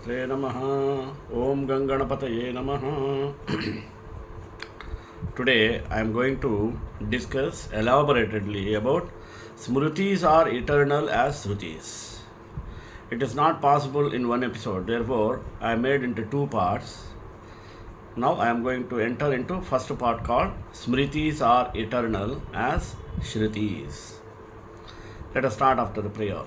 Shrimatre Namaha. Om Ganganapataye Namaha. Today I am going to discuss elaboratedly about Smrutis are eternal as Shrutis. It is not possible in one episode, therefore I made into two parts. Now I am going to enter into first part called Smritis are eternal as Shrutis. Let us start after the prayer.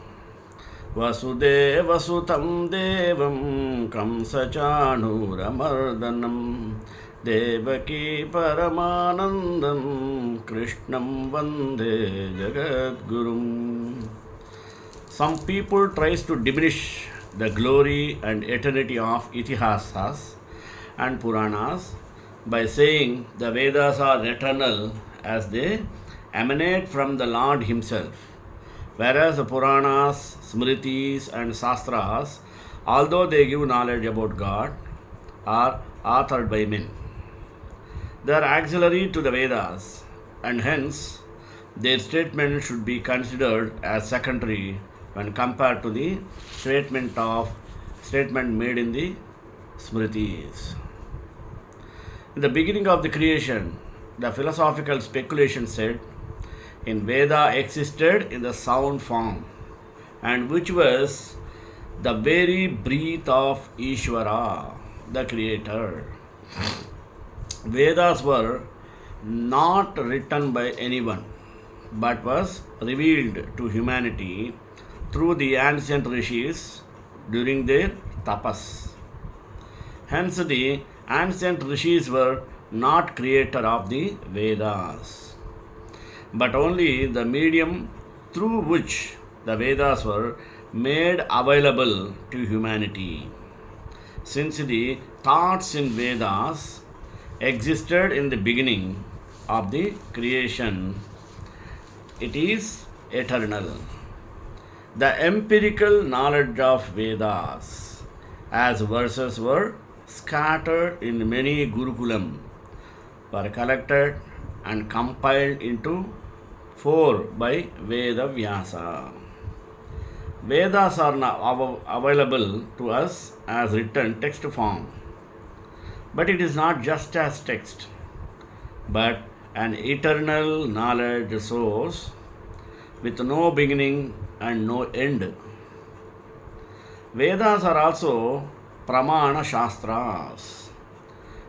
Vasudevasutam devam kamsachanuramardanam devaki paramanandam krishnam vande jagadgurum. Some people tries to diminish the glory and eternity of Itihasas and Puranas by saying the Vedas are eternal as they emanate from the Lord Himself. Whereas the Puranas, Smritis and Shastras, although they give knowledge about God, are authored by men. They are auxiliary to the Vedas and hence their statement should be considered as secondary when compared to the statement made in the Smritis. In the beginning of the creation, the philosophical speculation said, in Veda existed in the sound form, and which was the very breath of Ishvara, the Creator. Vedas were not written by anyone, but was revealed to humanity through the ancient rishis during their tapas. Hence, the ancient rishis were not creator of the Vedas, but only the medium through which the Vedas were made available to humanity. Since the thoughts in Vedas existed in the beginning of the creation, it is eternal. The empirical knowledge of Vedas, as verses were scattered in many Gurukulam, were collected and compiled into 4 by Veda Vyasa. Vedas are now available to us as written text form, but it is not just as text, but an eternal knowledge source with no beginning and no end. Vedas are also Pramana Shastras,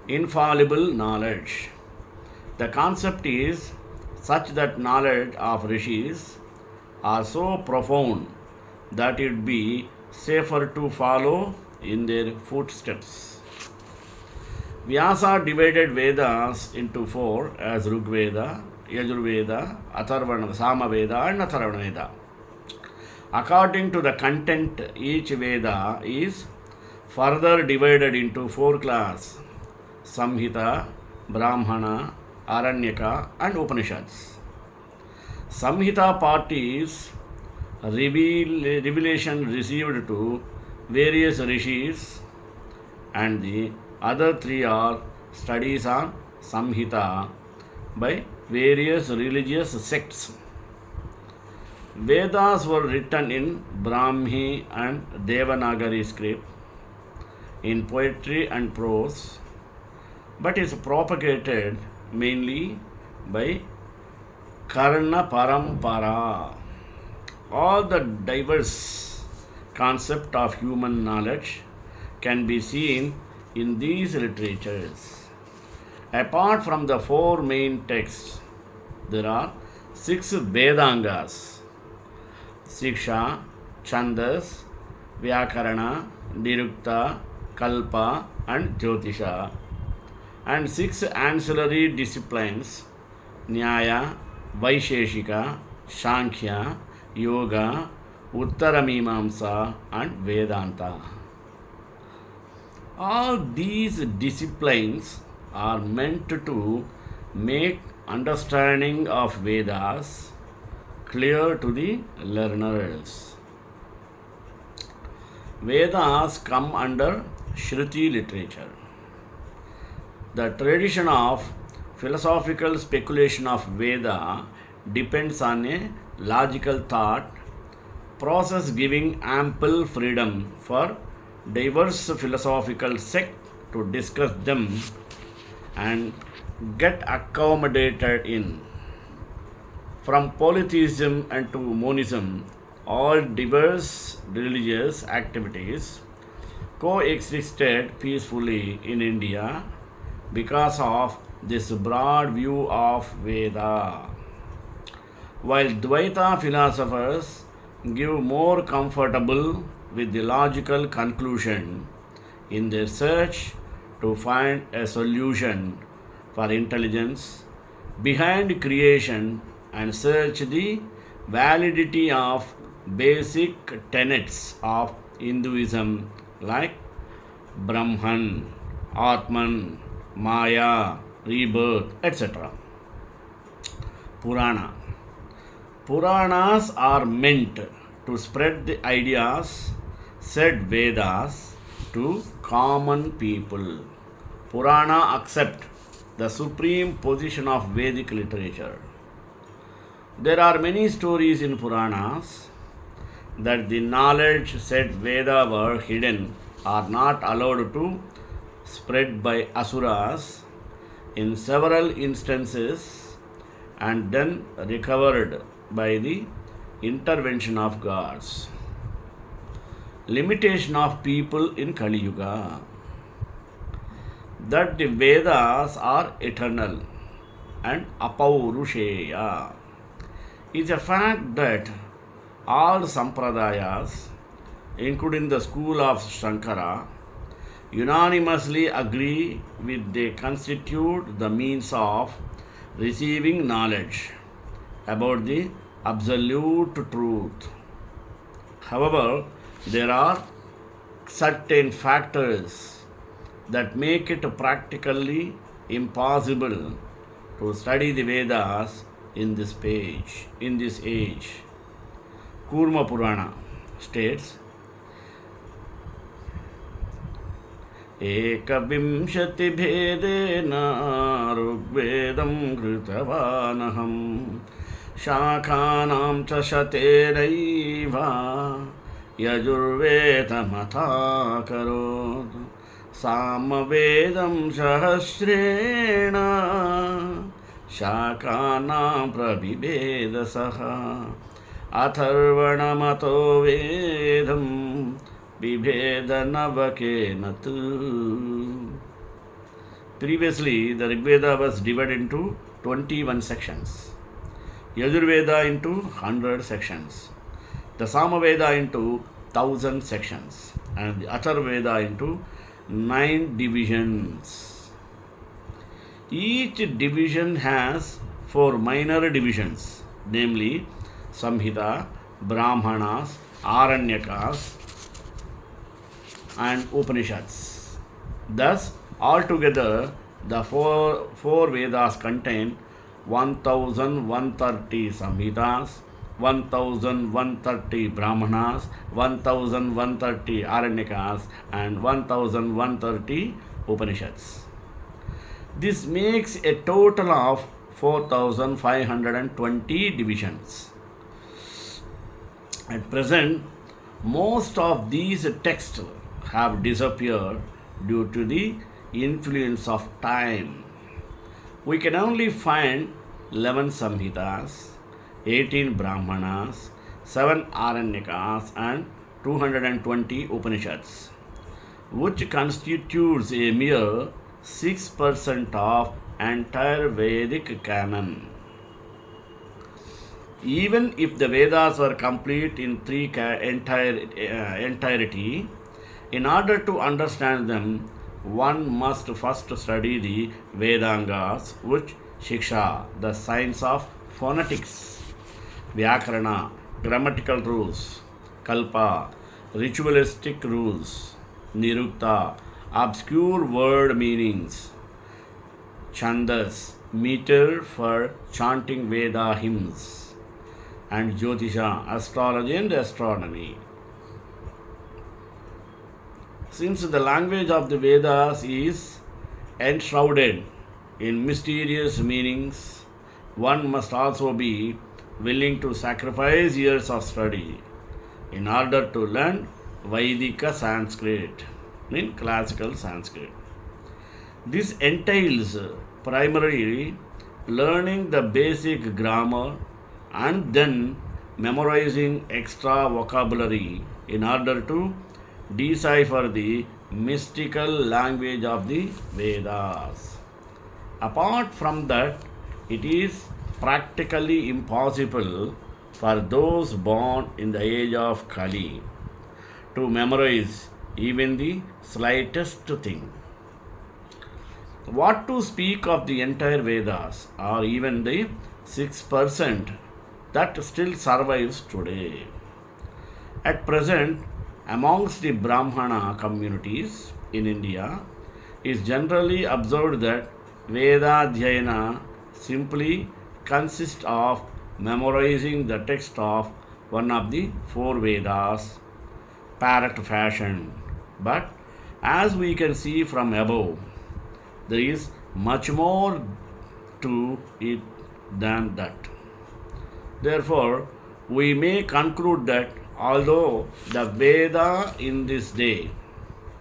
infallible knowledge. The concept is such that knowledge of rishis are so profound that it would be safer to follow in their footsteps. Vyasa divided Vedas into 4 as Rigveda, Yajurveda, Atharvana, Samaveda and Atharvana Veda. According to the content, each Veda is further divided into 4 classes: Samhita, Brahmana, Aranyaka and Upanishads. Samhita part is revelation received to various rishis, and the other 3 are studies on Samhita by various religious sects. Vedas were written in Brahmi and Devanagari script, in poetry and prose, but is propagated mainly by Karna Parampara. All the diverse concept of human knowledge can be seen in these literatures. Apart from the 4 main texts, there are 6 Vedangas: Siksha, Chandas, Vyakarana, Nirukta, Kalpa and Jyotisha, and 6 ancillary disciplines: Nyaya, Vaisheshika, Sankhya, Yoga, Uttaramimamsa and Vedanta. All these disciplines are meant to make understanding of Vedas clear to the learners. Vedas come under Shruti literature. The tradition of philosophical speculation of Veda depends on a logical thought process giving ample freedom for diverse philosophical sects to discuss them and get accommodated in. From polytheism and to monism, all diverse religious activities coexisted peacefully in India because of this broad view of Veda. While Dvaita philosophers give more comfortable with the logical conclusion in their search to find a solution for intelligence behind creation and search the validity of basic tenets of Hinduism like Brahman, Atman, Maya, rebirth, etc. Purana. Puranas are meant to spread the ideas, said Vedas, to common people. Purana accept the supreme position of Vedic literature. There are many stories in Puranas that the knowledge said Veda were hidden are not allowed to spread by asuras in several instances and then recovered by the intervention of gods. Limitation of people in Kali Yuga. That the Vedas are eternal and apaurusheya is a fact that all sampradayas, including the school of Shankara, unanimously agree with they constitute the means of receiving knowledge about the absolute truth. However, there are certain factors that make it practically impossible to study the Vedas in this age. Kurma Purana states एकविंशतिभेदेन ऋग्वेदं कृतवानहं शाखानां च शतेनैव यजुर्वेदमथाकरोत् सामवेदं सहस्रेण शाखानां प्रबिभेदसः अथर्वणमतो वेदं बिभेदनवकेन तु. Previously, the Rigveda was divided into 21 sections, Yajurveda into 100 sections, the Samaveda into 1000 sections, and the Atharvaveda into 9 divisions. Each division has 4 minor divisions, namely Samhita, Brahmanas, Aranyakas, and Upanishads. Thus, altogether, the four Vedas contain 1130 Samhitas, 1130 Brahmanas, 1130 Aranyakas, and 1130 Upanishads. This makes a total of 4520 divisions. At present, most of these texts have disappeared due to the influence of time. We can only find 11 Samhitas, 18 Brahmanas, 7 Aranyakas, and 220 Upanishads, which constitutes a mere 6% of entire Vedic canon. Even if the Vedas were complete in entirety, in order to understand them, one must first study the Vedangas, which Shiksha, the science of phonetics, Vyakarana, grammatical rules, Kalpa, ritualistic rules, Nirukta, obscure word meanings, Chandas, meter for chanting Veda hymns, and Jyotisha, astrology and astronomy. Since the language of the Vedas is enshrouded in mysterious meanings, one must also be willing to sacrifice years of study in order to learn Vaidika Sanskrit, in classical Sanskrit. This entails primarily learning the basic grammar and then memorizing extra vocabulary in order to decipher the mystical language of the Vedas. Apart from that, it is practically impossible for those born in the age of Kali to memorize even the slightest thing. What to speak of the entire Vedas or even the 6% that still survives today? At present, amongst the Brahmana communities in India, is generally observed that Vedadhyayana simply consists of memorizing the text of one of the four Vedas, parrot fashion. But as we can see from above, there is much more to it than that. Therefore, we may conclude that although the Veda in this day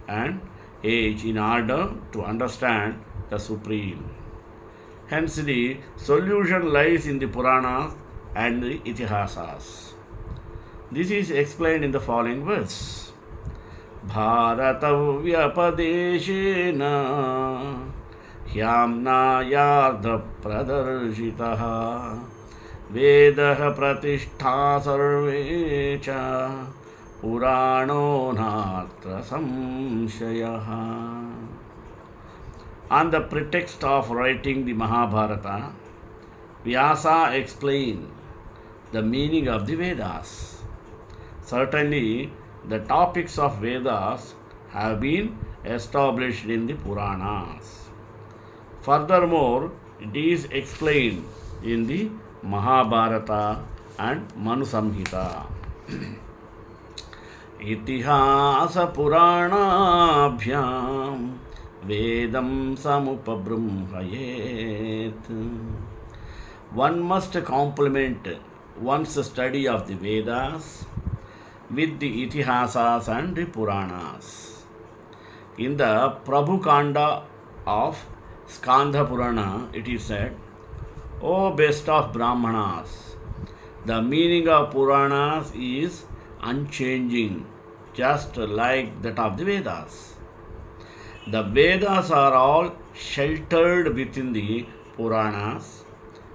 and age in order to understand the Supreme. Hence, the solution lies in the Puranas and the Itihasas. This is explained in the following verse. भारतव्यपदेशेन ह्याम्नायार्धप्रदर्शितः वेदः प्रतिष्ठा सर्वे च पुराणो नात्र संशयः. On the pretext of writing the Mahabharata, Vyasa explained the meaning of the Vedas. Certainly, the topics of Vedas have been established in the Puranas. Furthermore, it is explained in the Mahabharata and Manu Samhita. Itihasa Puranabhyam Vedam Samupabrumbhayet. One must complement one's study of the Vedas with the Itihasas and the Puranas. In the Prabhukanda of Skandha Purana, it is said, O best of Brahmanas, the meaning of Puranas is unchanging, just like that of the Vedas. The Vedas are all sheltered within the Puranas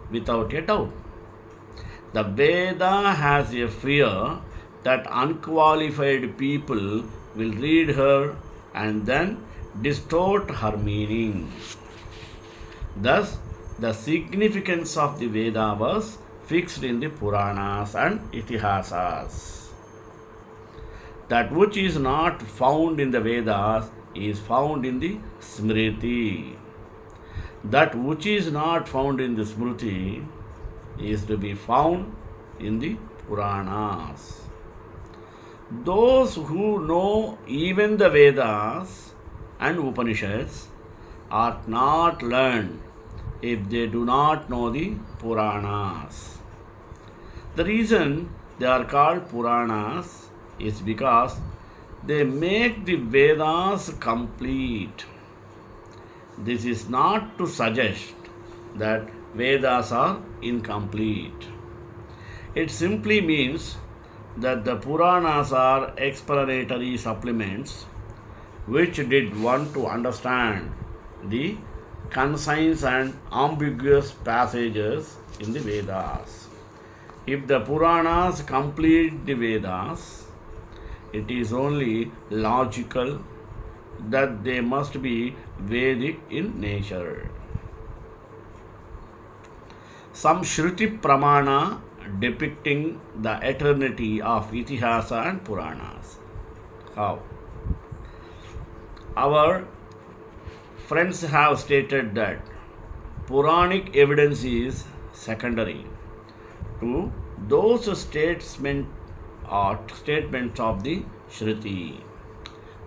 without a doubt. The Veda has a fear that unqualified people will read her and then distort her meaning. Thus, the significance of the Veda was fixed in the Puranas and Itihasas. That which is not found in the Vedas is found in the Smriti. That which is not found in the Smruti is to be found in the Puranas. Those who know even the Vedas and Upanishads are not learned if they do not know the Puranas. The reason they are called Puranas is because they make the Vedas complete. This is not to suggest that Vedas are incomplete. It simply means that the Puranas are explanatory supplements which did want to understand the concise and ambiguous passages in the Vedas. If the Puranas complete the Vedas, it is only logical that they must be Vedic in nature. Some Shruti Pramana depicting the eternity of Itihasa and Puranas. How? Our friends have stated that Puranic evidence is secondary to those statements of the Shruti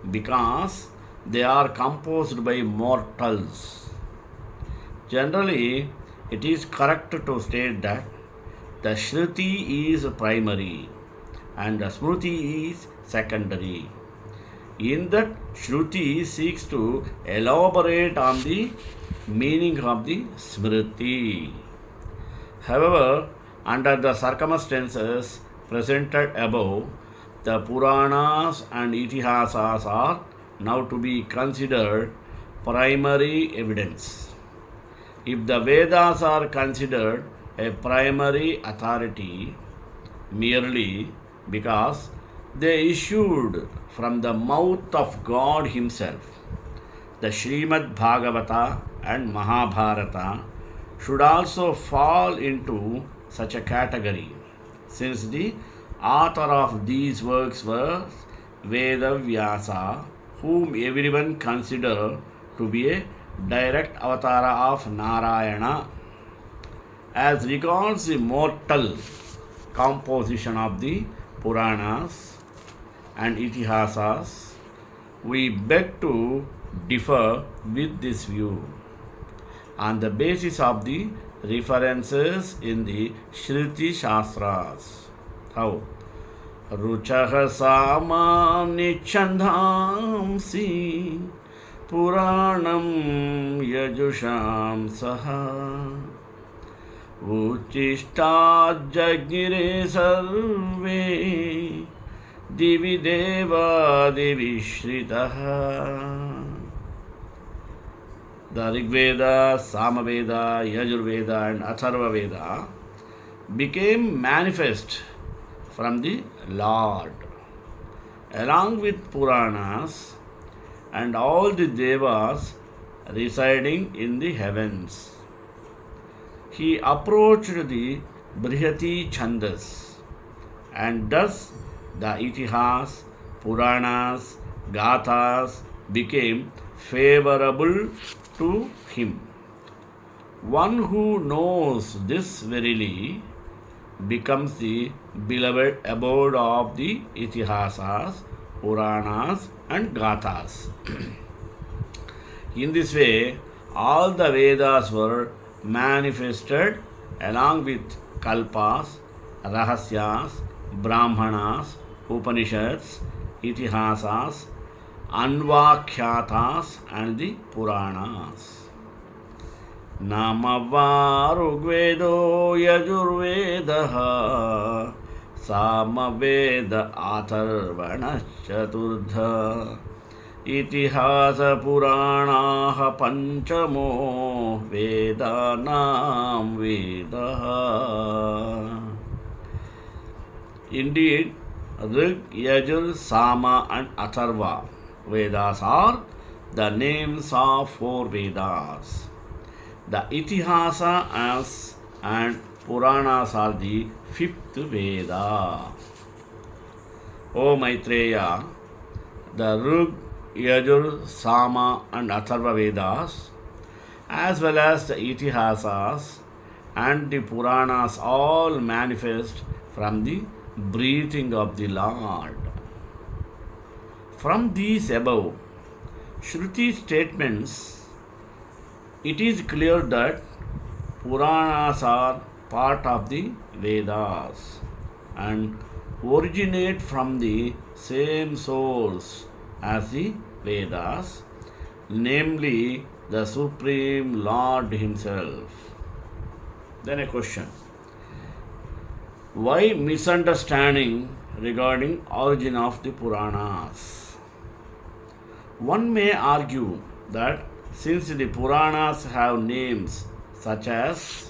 because they are composed by mortals. Generally, it is correct to state that the Shruti is primary and the Smruti is secondary. In that, Shruti seeks to elaborate on the meaning of the Smriti. However, under the circumstances presented above, the Puranas and Itihasas are now to be considered primary evidence. If the Vedas are considered a primary authority merely because they issued from the mouth of God Himself, the Srimad Bhagavata and Mahabharata should also fall into such a category, since the author of these works was Veda Vyasa, whom everyone considered to be a direct avatara of Narayana. As regards the mortal composition of the Puranas and Itihasas, we beg to differ with this view on the basis of the references in the Shruti Shastras. How? Ruchaha samani chandhamsi Puranam yajusham saha Uchishta jagire sarve Divi deva divi shritaha. The Rigveda, Samaveda, Yajurveda and Atharva Veda became manifest from the Lord, along with Puranas and all the Devas residing in the heavens. He approached the Brihati Chandas, and thus the Itihas, Puranas, Gathas became favorable to him. One who knows this verily becomes the beloved abode of the Itihasas, Puranas and Gathas. In this way, all the Vedas were manifested along with Kalpas, Rahasyas, Brahmanas, Upanishads, Itihasas, Anvakyatas and the Puranas. Namavārugvedo Yajurvedaha Samaveda Atharvanaschaturtha Itihasa Puranaha Panchamo Vedanam Vedaha. Indeed, Rig, Yajur, Sama and Atharva Vedas are the names of four Vedas. The Itihasa and Puranas are the fifth Veda. O Maitreya, the Rig, Yajur, Sama and Atharva Vedas, as well as the Itihasas and the Puranas all manifest from the breathing of the Lord. From these above Shruti statements, it is clear that Puranas are part of the Vedas and originate from the same source as the Vedas, namely the Supreme Lord Himself. Then a question. Why misunderstanding regarding origin of the Puranas? One may argue that since the Puranas have names such as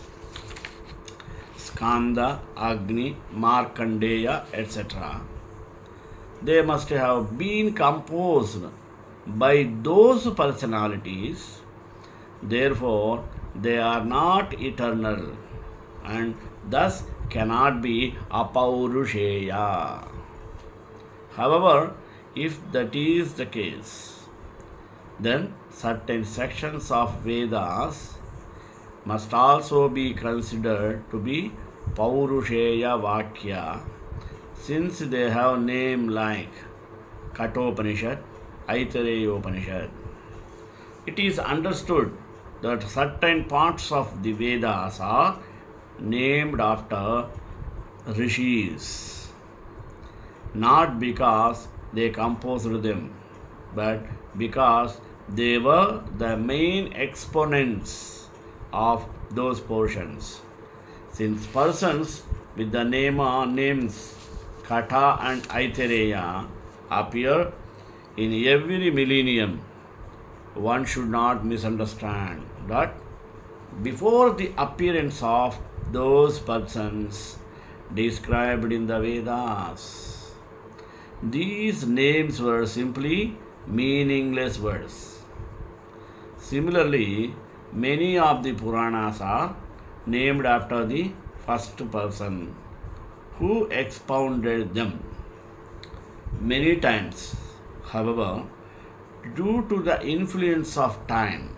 Skanda, Agni, Markandeya, etc., they must have been composed by those personalities. Therefore, they are not eternal and thus cannot be apaurusheya. However, if that is the case, then certain sections of Vedas must also be considered to be Paurusheya Vakya, since they have name like Katopanishad, Aitareya Upanishad. It is understood that certain parts of the Vedas are named after rishis. not because they composed them, but because they were the main exponents of those portions. Since persons with the names Kata and Aitareya appear in every millennium, one should not misunderstand that before the appearance of those persons described in the Vedas, these names were simply meaningless words. Similarly, many of the Puranas are named after the first person who expounded them. Many times, however, due to the influence of time,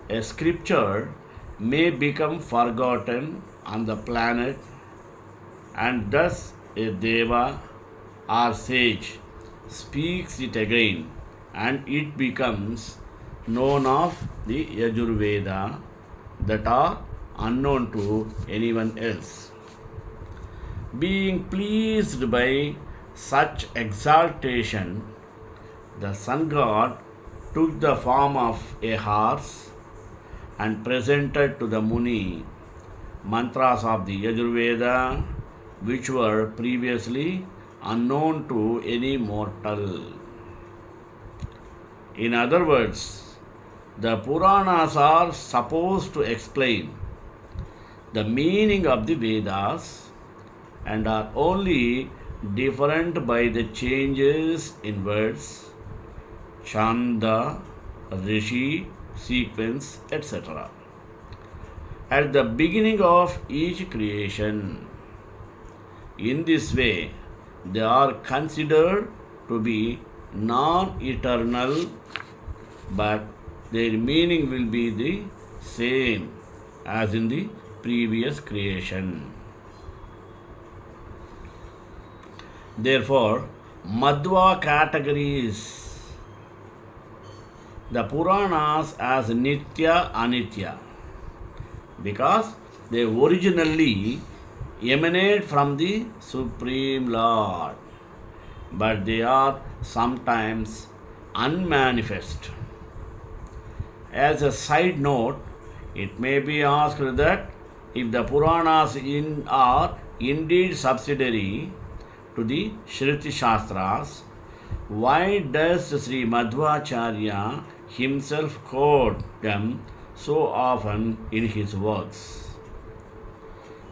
a scripture may become forgotten on the planet, and thus a deva or sage speaks it again, and it becomes known of the Yajurveda that are unknown to anyone else. Being pleased by such exaltation, the sun god took the form of a horse and presented to the Muni mantras of the Yajurveda, which were previously unknown to any mortal. In other words, the Puranas are supposed to explain the meaning of the Vedas and are only different by the changes in words, chanda, rishi, sequence, etc. at the beginning of each creation. In this way, they are considered to be non-eternal, but their meaning will be the same as in the previous creation. Therefore, Madhva categories the Puranas as Nitya Anitya because they originally emanate from the Supreme Lord, but they are sometimes unmanifest. As a side note, it may be asked that if the Puranas are indeed subsidiary to the Shruti Shastras, why does Sri Madhvacharya himself quote them so often in his works?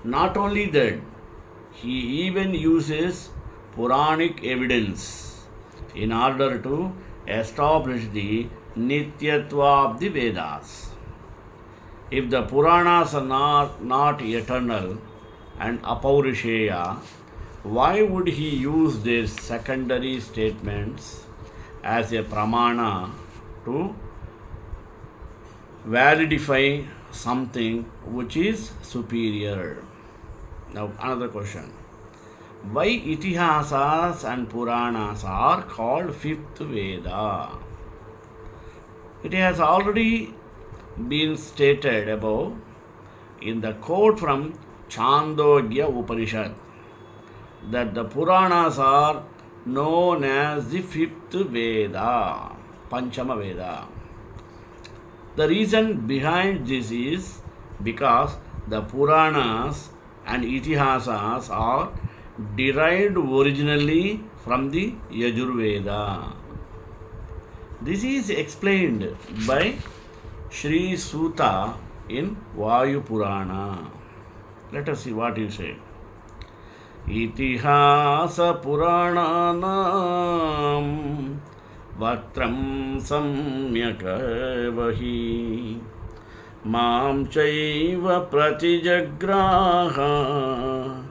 Not only that, he even uses Puranic evidence in order to establish the Nityatva of the Vedas. If the Puranas are not eternal and apaurisheya, why would he use their secondary statements as a pramana to validify something which is superior? Now, another question. Why Itihasas and Puranas are called fifth Veda? It has already been stated above in the quote from Chandogya Upanishad that the Puranas are known as the fifth Veda, Panchama Veda. The reason behind this is because the Puranas and Itihasas are derived originally from the Yajurveda. This is explained by Sri Suta in Vayu Purana. Let us see what he said. Itihasa Purananam Vaktram Samyakavahi Mam Chaiva Pratijagraha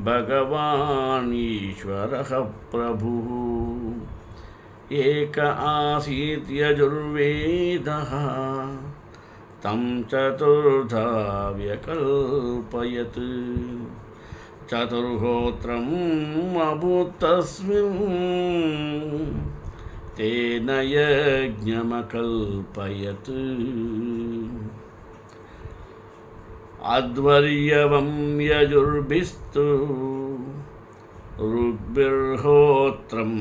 Bhagavan Ishvaraha Prabhu Eka Asit Yajurvedaha Tam Chaturtha Vyakalpayat Chaturhotram Abhutasmin Tena Yajnamakalpayat Advaryavam Yajurbistu ऋग्भिर्होत्रं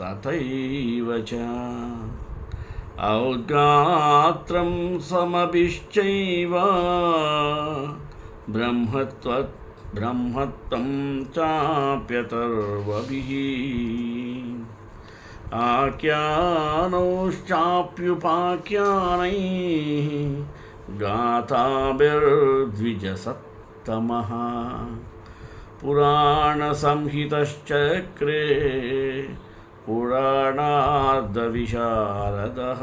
तथैव च औद्गात्रं समभिश्चैव ब्रह्मत्वं चाप्यथर्वभिः आख्यानौश्चाप्युपाख्यानैः गाथाभिर्द्विजसत्तमः पुराणसंहितश्चक्रे पुराणार्धविशारदः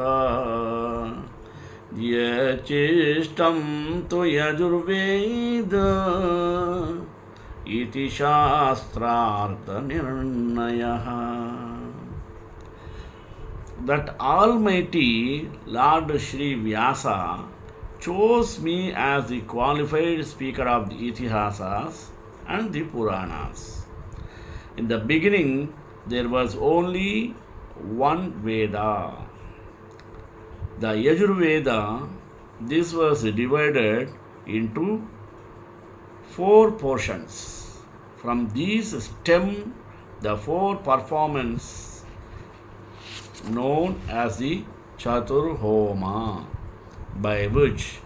यचेष्टं तु यजुर्वेद इति शास्त्रार्थनिर्णयः. That Almighty Lord Shri Vyasa chose me as the qualified speaker of the Itihasas and the Puranas. In the beginning, there was only one Veda, the Yajurveda. This was divided into 4 portions. From these stem the 4 performances known as the Chaturhoma, by which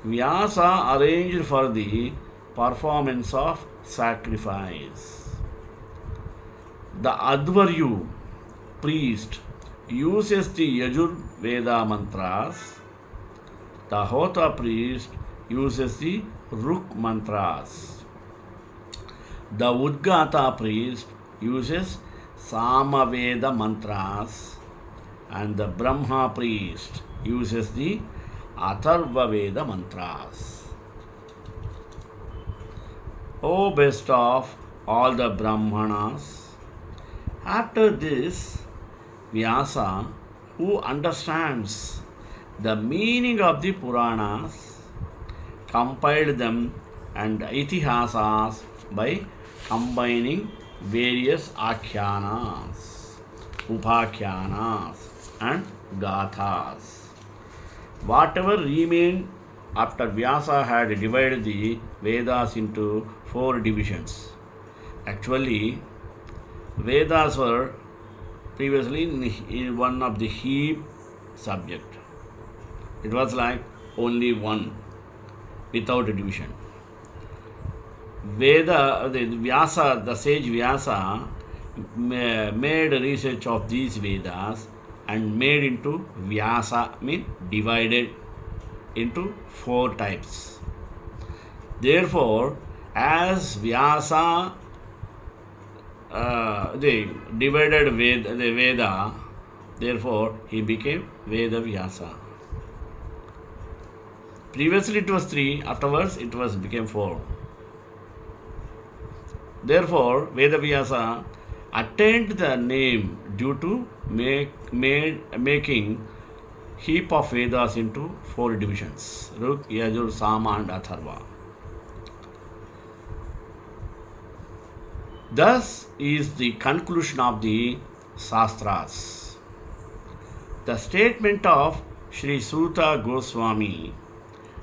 Vyasa arranged for the performance of sacrifice. The Advaryu priest uses the Yajur Veda mantras. The Hota priest uses the Ruk mantras. The Udgata priest uses Samaveda mantras, and the Brahma priest uses the Atharva Veda mantras. O best of all the Brahmanas, after this, Vyasa, who understands the meaning of the Puranas, compiled them and Itihasas by combining various Akhyanas, Upakhyanas and Gathas. Whatever remained after Vyasa had divided the Vedas into 4 divisions. Actually, Vedas were previously in one of the heap subject. It was like only one without a division. The sage Vyasa made research of these Vedas and made into Vyasa, means divided into 4 types. Therefore, as Vyasa they divided the Veda, therefore he became Veda Vyasa. Previously it was 3, afterwards it became 4. Therefore, Veda Vyasa attained the name due to making heap of Vedas into 4 divisions: Ruk, Yajur, Sama and Atharva. Thus is the conclusion of the Shastras. The statement of Sri Suta Goswami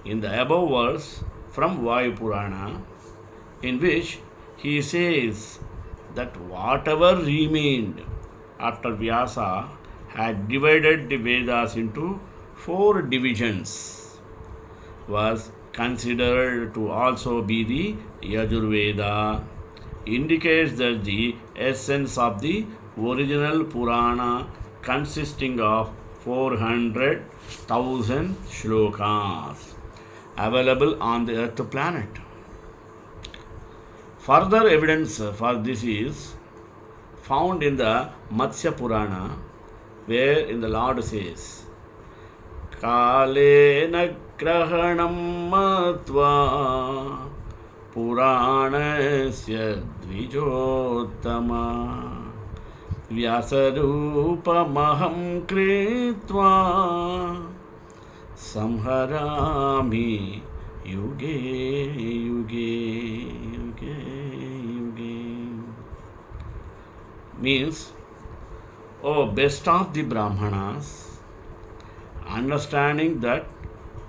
in the above verse from Vayu Purana, in which he says that whatever remained after Vyasa had divided the Vedas into 4 divisions, was considered to also be the Yajurveda, indicates that the essence of the original Purana, consisting of 400,000 shlokas, available on the earth planet. Further evidence for this is found in the Matsya Purana, where in the Lord says, Kalena grahanam matva puranasya dvijottama vyasarupamaham kritva samharami yuge yuge yuge yuge. Means, O best of the Brahmanas, understanding that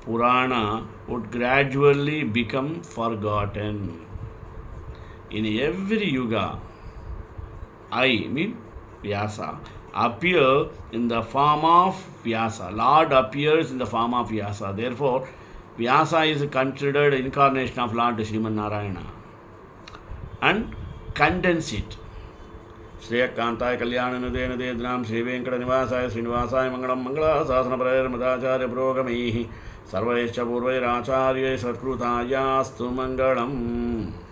Purana would gradually become forgotten in every yuga, I mean Vyasa, appear in the form of Vyasa. Lord appears in the form of Vyasa. Therefore, Vyasa is considered incarnation of Lord Sriman Narayana and condense it. श्रेयकांताय कल्याणनुदे नदेद्राम श्रीवेंकटनिवासाय श्रीनिवासाय Mangalam मंगलाशासनपरैर्मदाचार्य पुरोगमैः सर्वैश्च पूर्वैराचार्यैः सत्कृतायास्तु Mangalam.